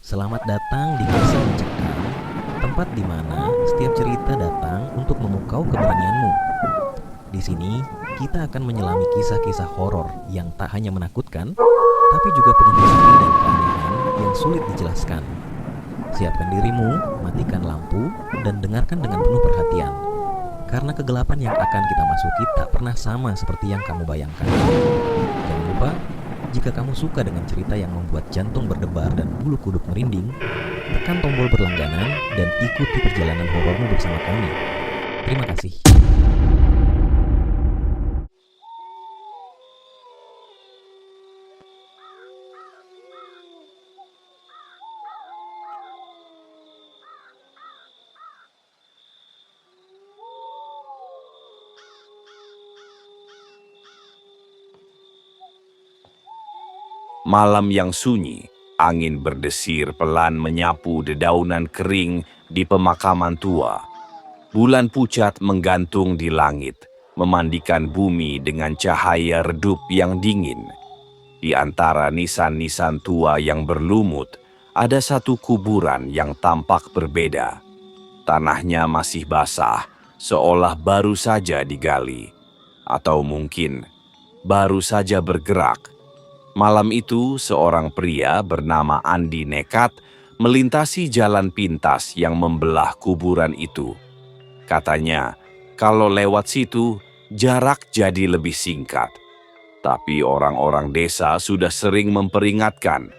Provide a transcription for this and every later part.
Selamat datang di Kisah Mencekam, tempat di mana setiap cerita datang untuk memukau keberanianmu. Di sini, kita akan menyelami kisah-kisah horor yang tak hanya menakutkan, tapi juga penuh misteri dan keanehan yang sulit dijelaskan. Siapkan dirimu, matikan lampu, dan dengarkan dengan penuh perhatian. Karena kegelapan yang akan kita masuki tak pernah sama seperti yang kamu bayangkan. Jangan lupa, jika kamu suka dengan cerita yang membuat jantung berdebar dan bulu kuduk merinding, tekan tombol berlangganan dan ikuti perjalanan horormu bersama kami. Terima kasih. Malam yang sunyi, angin berdesir pelan menyapu dedaunan kering di pemakaman tua. Bulan pucat menggantung di langit, memandikan bumi dengan cahaya redup yang dingin. Di antara nisan-nisan tua yang berlumut, ada satu kuburan yang tampak berbeda. Tanahnya masih basah, seolah baru saja digali. Atau mungkin, baru saja bergerak. Malam itu, seorang pria bernama Andi nekat melintasi jalan pintas yang membelah kuburan itu. Katanya, kalau lewat situ, jarak jadi lebih singkat. Tapi orang-orang desa sudah sering memperingatkan,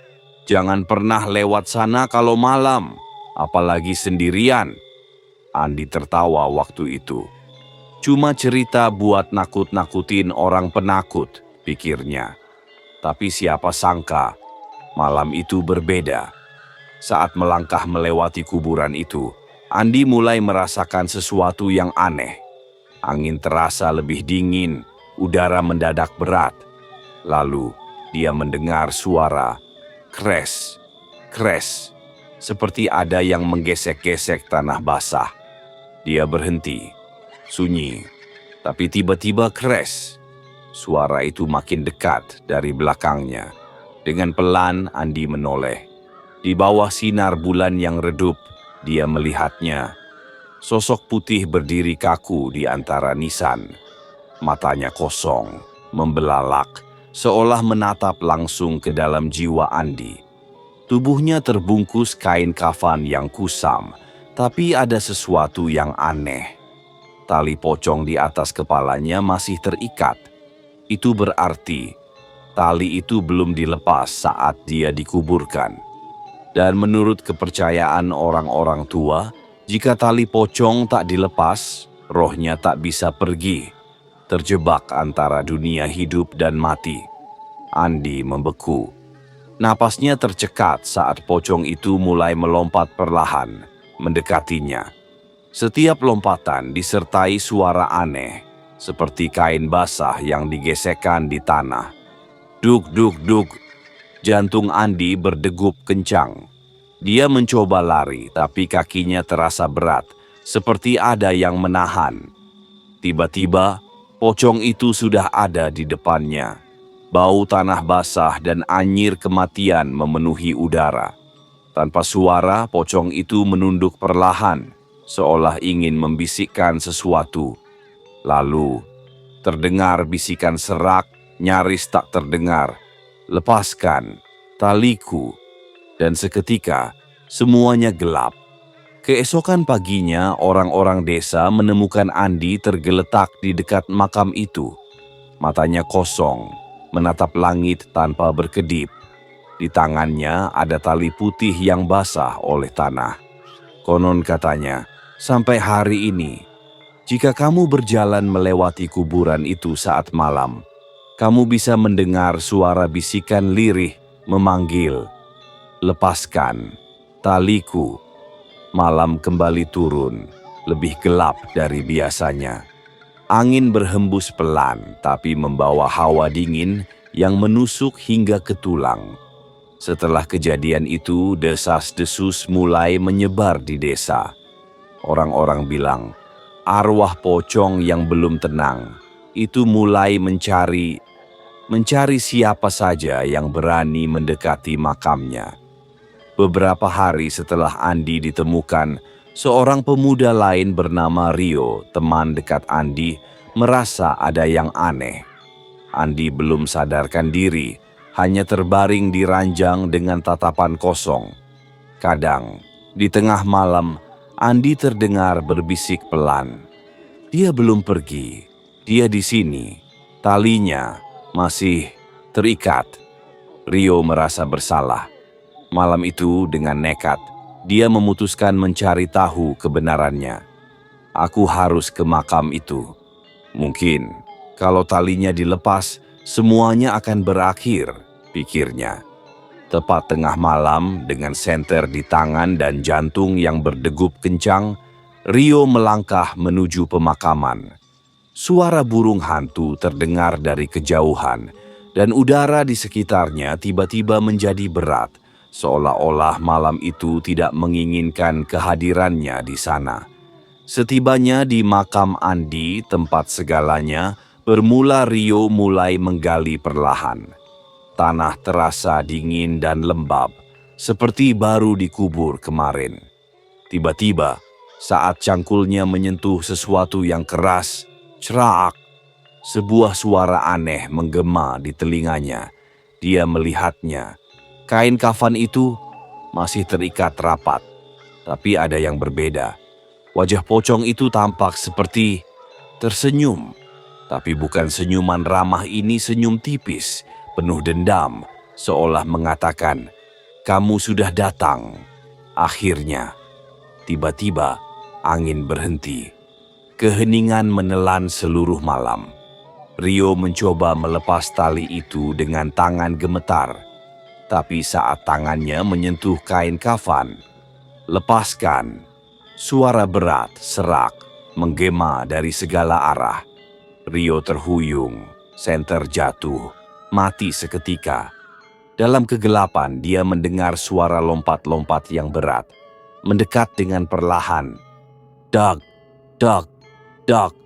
jangan pernah lewat sana kalau malam, apalagi sendirian. Andi tertawa waktu itu. Cuma cerita buat nakut-nakutin orang penakut, pikirnya. Tapi siapa sangka, malam itu berbeda. Saat melangkah melewati kuburan itu, Andi mulai merasakan sesuatu yang aneh. Angin terasa lebih dingin, udara mendadak berat. Lalu, dia mendengar suara kres, kres, seperti ada yang menggesek-gesek tanah basah. Dia berhenti, sunyi, tapi tiba-tiba kres. Suara itu makin dekat dari belakangnya. Dengan pelan, Andi menoleh. Di bawah sinar bulan yang redup, dia melihatnya. Sosok putih berdiri kaku di antara nisan. Matanya kosong, membelalak, seolah menatap langsung ke dalam jiwa Andi. Tubuhnya terbungkus kain kafan yang kusam, tapi ada sesuatu yang aneh. Tali pocong di atas kepalanya masih terikat. Itu berarti tali itu belum dilepas saat dia dikuburkan. Dan menurut kepercayaan orang-orang tua, jika tali pocong tak dilepas, rohnya tak bisa pergi, terjebak antara dunia hidup dan mati. Andi membeku. Napasnya tercekat saat pocong itu mulai melompat perlahan, mendekatinya. Setiap lompatan disertai suara aneh, seperti kain basah yang digesekkan di tanah. Duk, duk, duk. Jantung Andi berdegup kencang. Dia mencoba lari, tapi kakinya terasa berat, seperti ada yang menahan. Tiba-tiba, pocong itu sudah ada di depannya. Bau tanah basah dan anyir kematian memenuhi udara. Tanpa suara, pocong itu menunduk perlahan, seolah ingin membisikkan sesuatu. Lalu, terdengar bisikan serak, nyaris tak terdengar. Lepaskan taliku. Dan seketika, semuanya gelap. Keesokan paginya, orang-orang desa menemukan Andi tergeletak di dekat makam itu. Matanya kosong, menatap langit tanpa berkedip. Di tangannya ada tali putih yang basah oleh tanah. Konon katanya, sampai hari ini, jika kamu berjalan melewati kuburan itu saat malam, kamu bisa mendengar suara bisikan lirih memanggil, "Lepaskan taliku." Malam kembali turun, lebih gelap dari biasanya. Angin berhembus pelan, tapi membawa hawa dingin yang menusuk hingga ke tulang. Setelah kejadian itu, desas-desus mulai menyebar di desa. Orang-orang bilang, arwah pocong yang belum tenang itu mulai mencari siapa saja yang berani mendekati makamnya. Beberapa hari setelah Andi ditemukan, seorang pemuda lain bernama Rio, teman dekat Andi, merasa ada yang aneh. Andi belum sadarkan diri, hanya terbaring di ranjang dengan tatapan kosong. Kadang, di tengah malam, Andi terdengar berbisik pelan. Dia belum pergi, dia di sini, talinya masih terikat. Rio merasa bersalah. Malam itu dengan nekat, dia memutuskan mencari tahu kebenarannya. Aku harus ke makam itu. Mungkin kalau talinya dilepas, semuanya akan berakhir, pikirnya. Tepat tengah malam dengan senter di tangan dan jantung yang berdegup kencang, Rio melangkah menuju pemakaman. Suara burung hantu terdengar dari kejauhan, dan udara di sekitarnya tiba-tiba menjadi berat, seolah-olah malam itu tidak menginginkan kehadirannya di sana. Setibanya di makam Andi, tempat segalanya, bermula Rio mulai menggali perlahan. Tanah terasa dingin dan lembab, seperti baru dikubur kemarin. Tiba-tiba, saat cangkulnya menyentuh sesuatu yang keras, cerak, sebuah suara aneh menggema di telinganya. Dia melihatnya. Kain kafan itu masih terikat rapat, tapi ada yang berbeda. Wajah pocong itu tampak seperti tersenyum, tapi bukan senyuman ramah ini, senyum tipis, penuh dendam, seolah mengatakan, "Kamu sudah datang." Akhirnya, tiba-tiba angin berhenti. Keheningan menelan seluruh malam. Rio mencoba melepas tali itu dengan tangan gemetar. Tapi saat tangannya menyentuh kain kafan, "Lepaskan!" Suara berat, serak, menggema dari segala arah. Rio terhuyung, senter jatuh, mati seketika. Dalam kegelapan, dia mendengar suara lompat-lompat yang berat, mendekat dengan perlahan. Dag, dag, dag.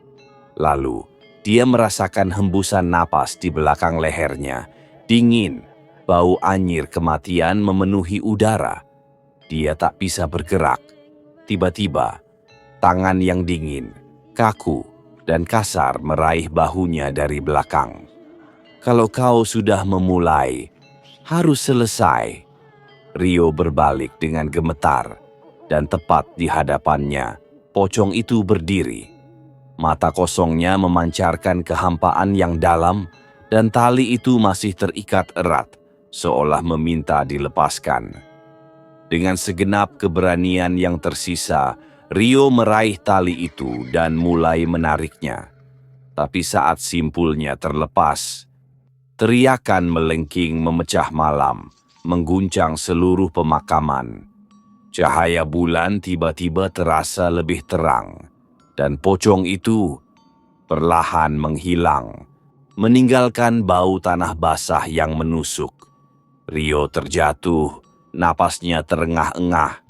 Lalu, dia merasakan hembusan napas di belakang lehernya, dingin. Bau anyir kematian memenuhi udara. Dia tak bisa bergerak. Tiba-tiba, tangan yang dingin, kaku, dan kasar meraih bahunya dari belakang. "Kalau kau sudah memulai, harus selesai." Rio berbalik dengan gemetar, dan tepat di hadapannya, pocong itu berdiri. Mata kosongnya memancarkan kehampaan yang dalam, dan tali itu masih terikat erat, seolah meminta dilepaskan. Dengan segenap keberanian yang tersisa, Rio meraih tali itu dan mulai menariknya. Tapi saat simpulnya terlepas, teriakan melengking memecah malam, mengguncang seluruh pemakaman. Cahaya bulan tiba-tiba terasa lebih terang, dan pocong itu perlahan menghilang, meninggalkan bau tanah basah yang menusuk. Rio terjatuh, napasnya terengah-engah,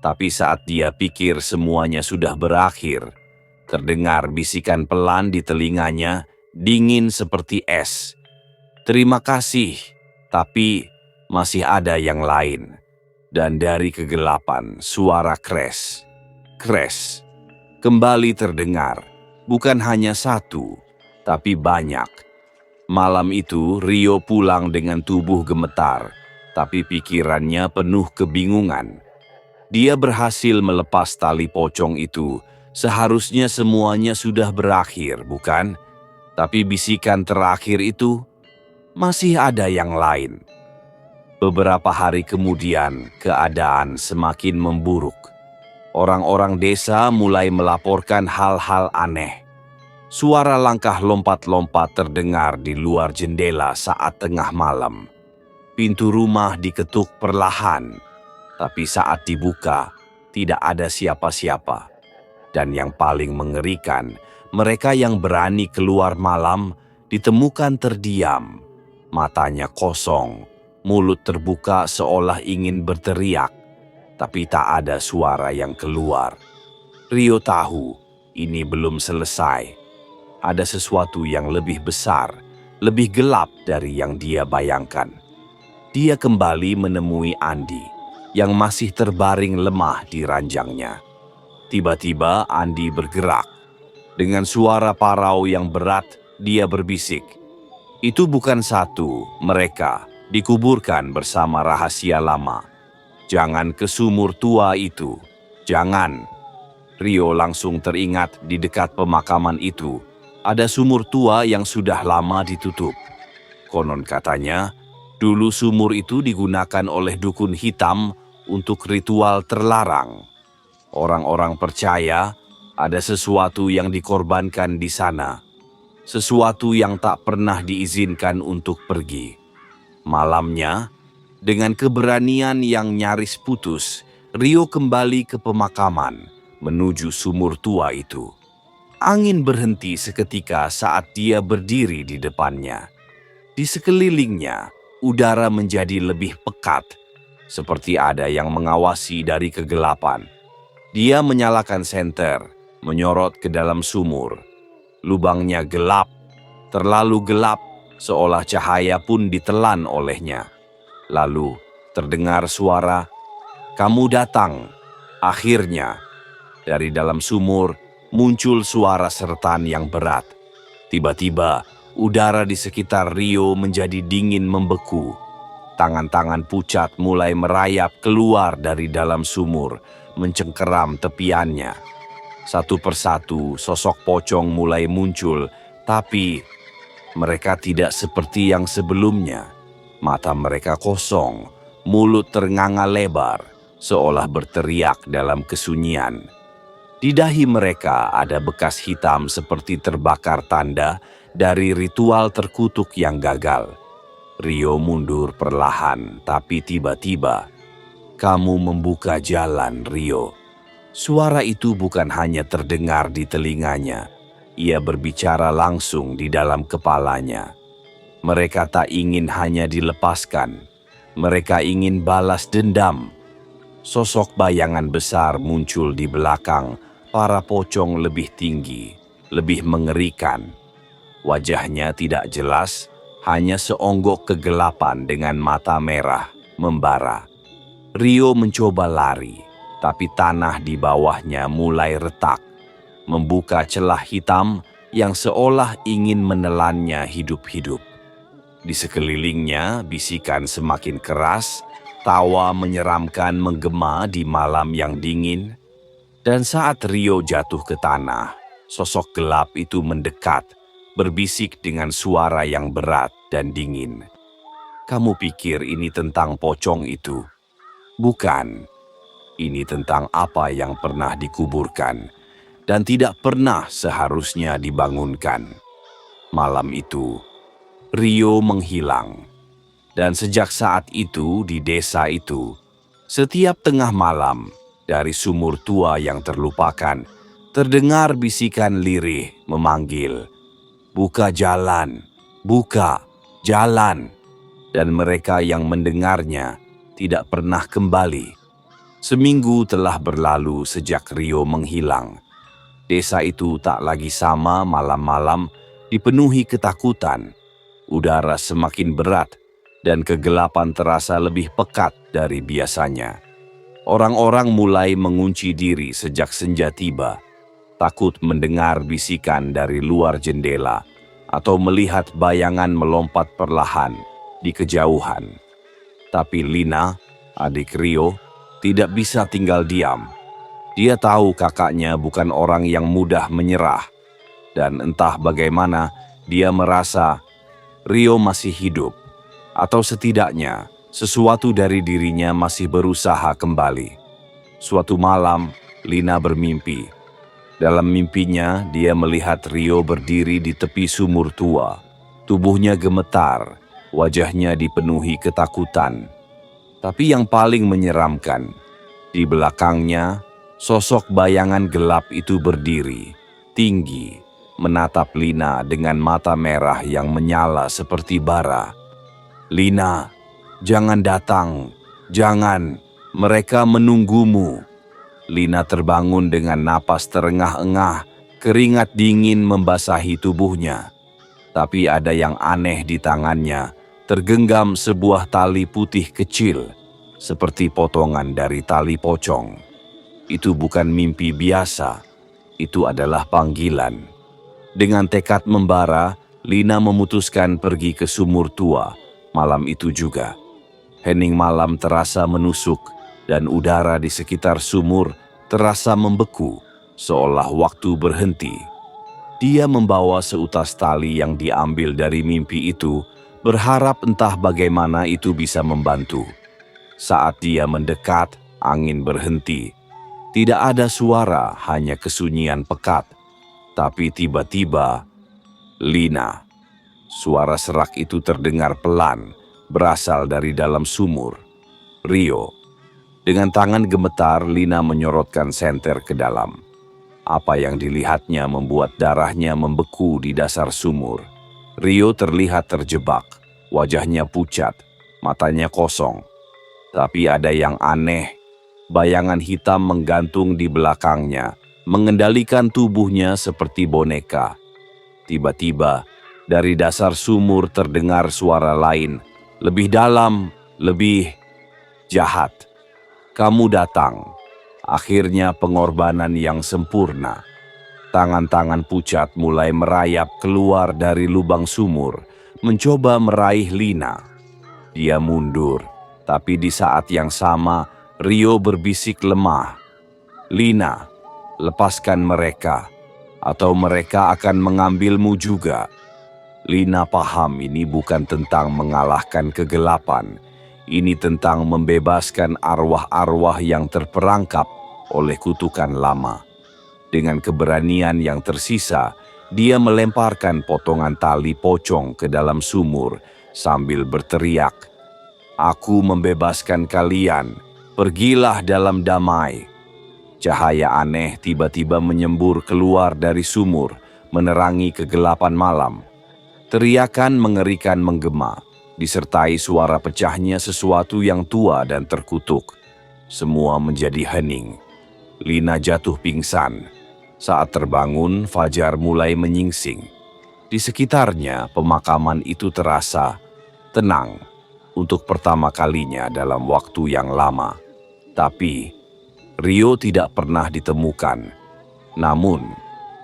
tapi saat dia pikir semuanya sudah berakhir, terdengar bisikan pelan di telinganya, dingin seperti es. "Terima kasih, tapi masih ada yang lain." Dan dari kegelapan, suara kres, kres, kembali terdengar. Bukan hanya satu, tapi banyak. Malam itu, Rio pulang dengan tubuh gemetar, tapi pikirannya penuh kebingungan. Dia berhasil melepas tali pocong itu. Seharusnya semuanya sudah berakhir, bukan? Tapi bisikan terakhir itu, masih ada yang lain. Beberapa hari kemudian, keadaan semakin memburuk. Orang-orang desa mulai melaporkan hal-hal aneh. Suara langkah lompat-lompat terdengar di luar jendela saat tengah malam. Pintu rumah diketuk perlahan, tapi saat dibuka, tidak ada siapa-siapa. Dan yang paling mengerikan, mereka yang berani keluar malam ditemukan terdiam. Matanya kosong, mulut terbuka seolah ingin berteriak, tapi tak ada suara yang keluar. Rio tahu ini belum selesai. Ada sesuatu yang lebih besar, lebih gelap dari yang dia bayangkan. Dia kembali menemui Andi. yang masih terbaring lemah di ranjangnya. Tiba-tiba Andi bergerak. Dengan suara parau yang berat, dia berbisik, "Itu bukan satu, mereka dikuburkan bersama rahasia lama. Jangan ke sumur tua itu, jangan." Rio langsung teringat di dekat pemakaman itu ada sumur tua yang sudah lama ditutup. Konon katanya, dulu sumur itu digunakan oleh dukun hitam untuk ritual terlarang. Orang-orang percaya ada sesuatu yang dikorbankan di sana, sesuatu yang tak pernah diizinkan untuk pergi. Malamnya, dengan keberanian yang nyaris putus, Rio kembali ke pemakaman menuju sumur tua itu. Angin berhenti seketika saat dia berdiri di depannya. Di sekelilingnya, udara menjadi lebih pekat, seperti ada yang mengawasi dari kegelapan. Dia menyalakan senter, menyorot ke dalam sumur. Lubangnya gelap, terlalu gelap, seolah cahaya pun ditelan olehnya. Lalu terdengar suara, "Kamu datang." Akhirnya, dari dalam sumur muncul suara seretan yang berat. Tiba-tiba, udara di sekitar Rio menjadi dingin membeku. Tangan-tangan pucat mulai merayap keluar dari dalam sumur, mencengkeram tepiannya. Satu persatu sosok pocong mulai muncul, tapi mereka tidak seperti yang sebelumnya. Mata mereka kosong, mulut ternganga lebar, seolah berteriak dalam kesunyian. Di dahi mereka ada bekas hitam seperti terbakar tanda dari ritual terkutuk yang gagal. Rio mundur perlahan, tapi tiba-tiba, "Kamu membuka jalan, Rio." Suara itu bukan hanya terdengar di telinganya, ia berbicara langsung di dalam kepalanya. Mereka tak ingin hanya dilepaskan, mereka ingin balas dendam. Sosok bayangan besar muncul di belakang para pocong, lebih tinggi, lebih mengerikan. Wajahnya tidak jelas, hanya seonggok kegelapan dengan mata merah membara. Rio mencoba lari, tapi tanah di bawahnya mulai retak, membuka celah hitam yang seolah ingin menelannya hidup-hidup. Di sekelilingnya, bisikan semakin keras, tawa menyeramkan menggema di malam yang dingin. Dan saat Rio jatuh ke tanah, sosok gelap itu mendekat, berbisik dengan suara yang berat dan dingin. "Kamu pikir ini tentang pocong itu? Bukan. Ini tentang apa yang pernah dikuburkan dan tidak pernah seharusnya dibangunkan." Malam itu, Rio menghilang. Dan sejak saat itu di desa itu, setiap tengah malam, dari sumur tua yang terlupakan, terdengar bisikan lirih memanggil, "Buka jalan, buka jalan." Dan mereka yang mendengarnya tidak pernah kembali. Seminggu telah berlalu sejak Rio menghilang. Desa itu tak lagi sama, malam-malam dipenuhi ketakutan. Udara semakin berat dan kegelapan terasa lebih pekat dari biasanya. Orang-orang mulai mengunci diri sejak senja tiba, takut mendengar bisikan dari luar jendela atau melihat bayangan melompat perlahan di kejauhan. Tapi Lina, adik Rio, tidak bisa tinggal diam. Dia tahu kakaknya bukan orang yang mudah menyerah, dan entah bagaimana dia merasa Rio masih hidup, atau setidaknya sesuatu dari dirinya masih berusaha kembali. Suatu malam, Lina bermimpi. Dalam mimpinya, dia melihat Rio berdiri di tepi sumur tua. Tubuhnya gemetar, wajahnya dipenuhi ketakutan. Tapi yang paling menyeramkan, di belakangnya, sosok bayangan gelap itu berdiri, tinggi, menatap Lina dengan mata merah yang menyala seperti bara. "Lina, jangan datang, jangan, mereka menunggumu." Lina terbangun dengan napas terengah-engah, keringat dingin membasahi tubuhnya. Tapi ada yang aneh di tangannya, tergenggam sebuah tali putih kecil, seperti potongan dari tali pocong. Itu bukan mimpi biasa, itu adalah panggilan. Dengan tekad membara, Lina memutuskan pergi ke sumur tua malam itu juga. Hening malam terasa menusuk dan udara di sekitar sumur terasa membeku, seolah waktu berhenti. Dia membawa seutas tali yang diambil dari mimpi itu, berharap entah bagaimana itu bisa membantu. Saat dia mendekat, angin berhenti. Tidak ada suara, hanya kesunyian pekat. Tapi tiba-tiba, Lina. Suara serak itu terdengar pelan, berasal dari dalam sumur. Rio. Dengan tangan gemetar, Lina menyorotkan senter ke dalam. Apa yang dilihatnya membuat darahnya membeku di dasar sumur. Rio terlihat terjebak, wajahnya pucat, matanya kosong. Tapi ada yang aneh, bayangan hitam menggantung di belakangnya, mengendalikan tubuhnya seperti boneka. Tiba-tiba, dari dasar sumur terdengar suara lain, lebih dalam, lebih jahat. Kamu datang. Akhirnya pengorbanan yang sempurna. Tangan-tangan pucat mulai merayap keluar dari lubang sumur, mencoba meraih Lina. Dia mundur, tapi di saat yang sama, Rio berbisik lemah. Lina, lepaskan mereka, atau mereka akan mengambilmu juga. Lina paham ini bukan tentang mengalahkan kegelapan. Ini tentang membebaskan arwah-arwah yang terperangkap oleh kutukan lama. Dengan keberanian yang tersisa, dia melemparkan potongan tali pocong ke dalam sumur sambil berteriak, "Aku membebaskan kalian, pergilah dalam damai." Cahaya aneh tiba-tiba menyembur keluar dari sumur, menerangi kegelapan malam. Teriakan mengerikan menggema, disertai suara pecahnya sesuatu yang tua dan terkutuk. Semua menjadi hening. Lina jatuh pingsan. Saat terbangun, fajar mulai menyingsing. Di sekitarnya, pemakaman itu terasa tenang untuk pertama kalinya dalam waktu yang lama. Tapi Rio tidak pernah ditemukan. Namun,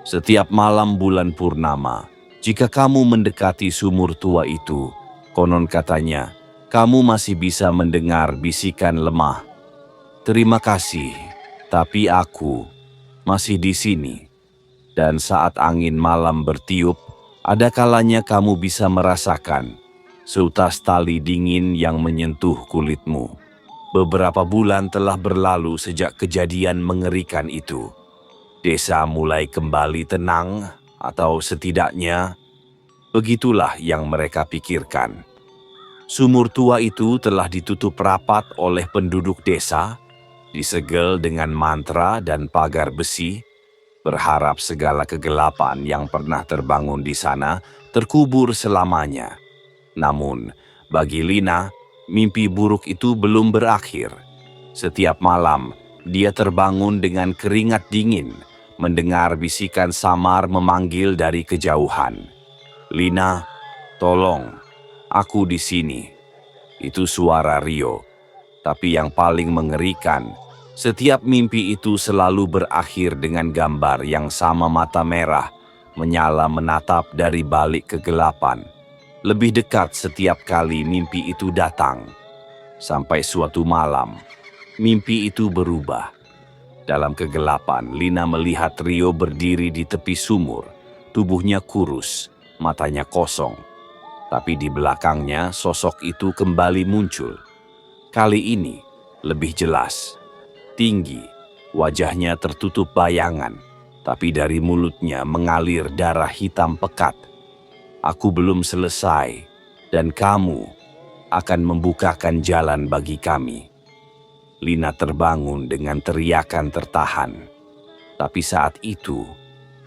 setiap malam bulan purnama, jika kamu mendekati sumur tua itu, konon katanya, kamu masih bisa mendengar bisikan lemah. "Terima kasih, tapi aku masih di sini." Dan saat angin malam bertiup, ada kalanya kamu bisa merasakan seutas tali dingin yang menyentuh kulitmu. Beberapa bulan telah berlalu sejak kejadian mengerikan itu. Desa mulai kembali tenang, atau setidaknya begitulah yang mereka pikirkan. Sumur tua itu telah ditutup rapat oleh penduduk desa, disegel dengan mantra dan pagar besi, berharap segala kegelapan yang pernah terbangun di sana terkubur selamanya. Namun, bagi Lina, mimpi buruk itu belum berakhir. Setiap malam, dia terbangun dengan keringat dingin, mendengar bisikan samar memanggil dari kejauhan. "Lina, tolong, aku di sini." Itu suara Rio. Tapi yang paling mengerikan, setiap mimpi itu selalu berakhir dengan gambar yang sama mata merah, menyala menatap dari balik kegelapan. Lebih dekat setiap kali mimpi itu datang. Sampai suatu malam, mimpi itu berubah. Dalam kegelapan, Lina melihat Rio berdiri di tepi sumur. Tubuhnya kurus, matanya kosong. Tapi di belakangnya, sosok itu kembali muncul. Kali ini, lebih jelas. Tinggi, wajahnya tertutup bayangan. Tapi dari mulutnya mengalir darah hitam pekat. "Aku belum selesai, dan kamu akan membukakan jalan bagi kami." Lina terbangun dengan teriakan tertahan. Tapi saat itu,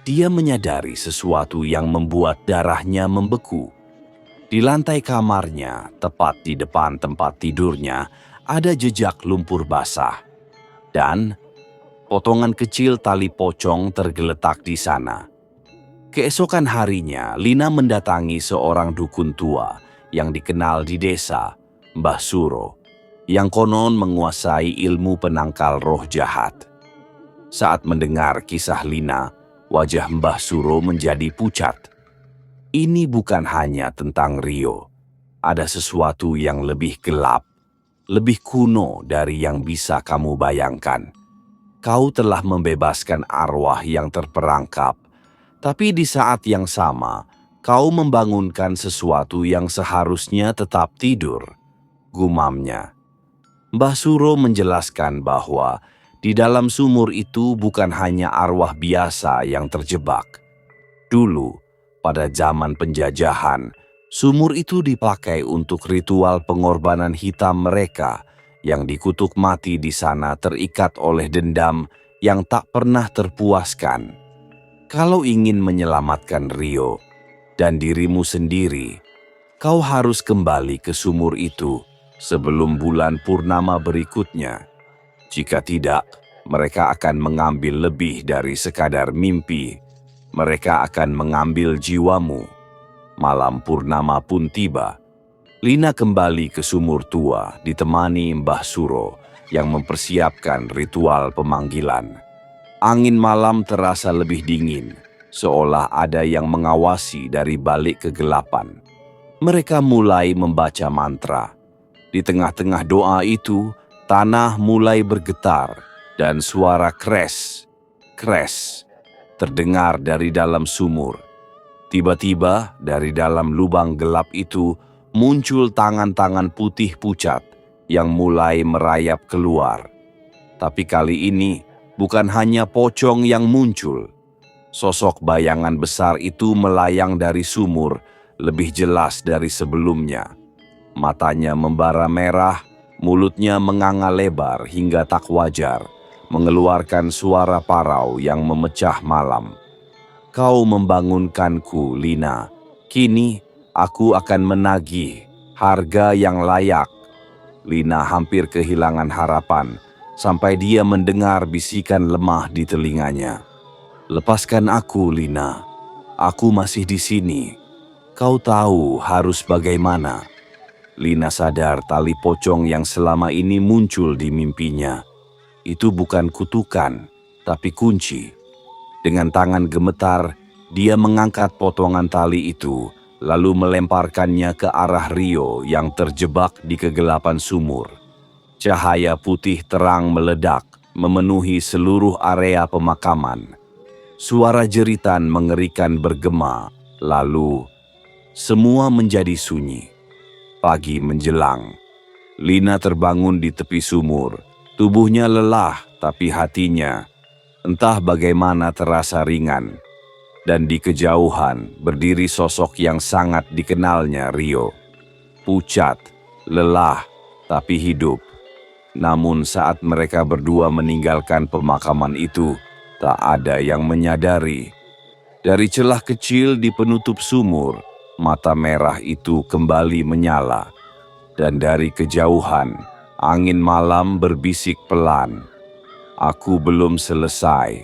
dia menyadari sesuatu yang membuat darahnya membeku. Di lantai kamarnya, tepat di depan tempat tidurnya, ada jejak lumpur basah. Dan potongan kecil tali pocong tergeletak di sana. Keesokan harinya, Lina mendatangi seorang dukun tua yang dikenal di desa, Mbah Suro. yang konon menguasai ilmu penangkal roh jahat. Saat mendengar kisah Lina, wajah Mbah Suro menjadi pucat. Ini bukan hanya tentang Rio. Ada sesuatu yang lebih gelap, lebih kuno dari yang bisa kamu bayangkan. Kau telah membebaskan arwah yang terperangkap, tapi di saat yang sama, kau membangunkan sesuatu yang seharusnya tetap tidur, gumamnya. Mbah Suro menjelaskan bahwa di dalam sumur itu bukan hanya arwah biasa yang terjebak. Dulu, pada zaman penjajahan, sumur itu dipakai untuk ritual pengorbanan hitam mereka yang dikutuk mati di sana terikat oleh dendam yang tak pernah terpuaskan. Kalau ingin menyelamatkan Rio dan dirimu sendiri, kau harus kembali ke sumur itu sebelum bulan purnama berikutnya. Jika tidak, mereka akan mengambil lebih dari sekadar mimpi. Mereka akan mengambil jiwamu. Malam purnama pun tiba. Lina kembali ke sumur tua ditemani Mbah Suro yang mempersiapkan ritual pemanggilan. Angin malam terasa lebih dingin, seolah ada yang mengawasi dari balik kegelapan. Mereka mulai membaca mantra. Di tengah-tengah doa itu, tanah mulai bergetar dan suara kres terdengar dari dalam sumur. Tiba-tiba dari dalam lubang gelap itu muncul tangan-tangan putih pucat yang mulai merayap keluar. Tapi kali ini bukan hanya pocong yang muncul. Sosok bayangan besar itu melayang dari sumur lebih jelas dari sebelumnya. Matanya membara merah, mulutnya menganga lebar hingga tak wajar, mengeluarkan suara parau yang memecah malam. Kau membangunkanku, Lina. Kini aku akan menagih harga yang layak. Lina hampir kehilangan harapan sampai dia mendengar bisikan lemah di telinganya. Lepaskan aku, Lina. Aku masih di sini. Kau tahu harus bagaimana. Lina sadar tali pocong yang selama ini muncul di mimpinya. Itu bukan kutukan, tapi kunci. Dengan tangan gemetar, dia mengangkat potongan tali itu, lalu melemparkannya ke arah Rio yang terjebak di kegelapan sumur. Cahaya putih terang meledak, memenuhi seluruh area pemakaman. Suara jeritan mengerikan bergema, lalu semua menjadi sunyi. Pagi menjelang. Lina terbangun di tepi sumur. Tubuhnya lelah, tapi hatinya entah bagaimana terasa ringan. Dan di kejauhan berdiri sosok yang sangat dikenalnya Rio. Pucat, lelah, tapi hidup. Namun saat mereka berdua meninggalkan pemakaman itu, tak ada yang menyadari. Dari celah kecil di penutup sumur, mata merah itu kembali menyala. Dan dari kejauhan, angin malam berbisik pelan. Aku belum selesai.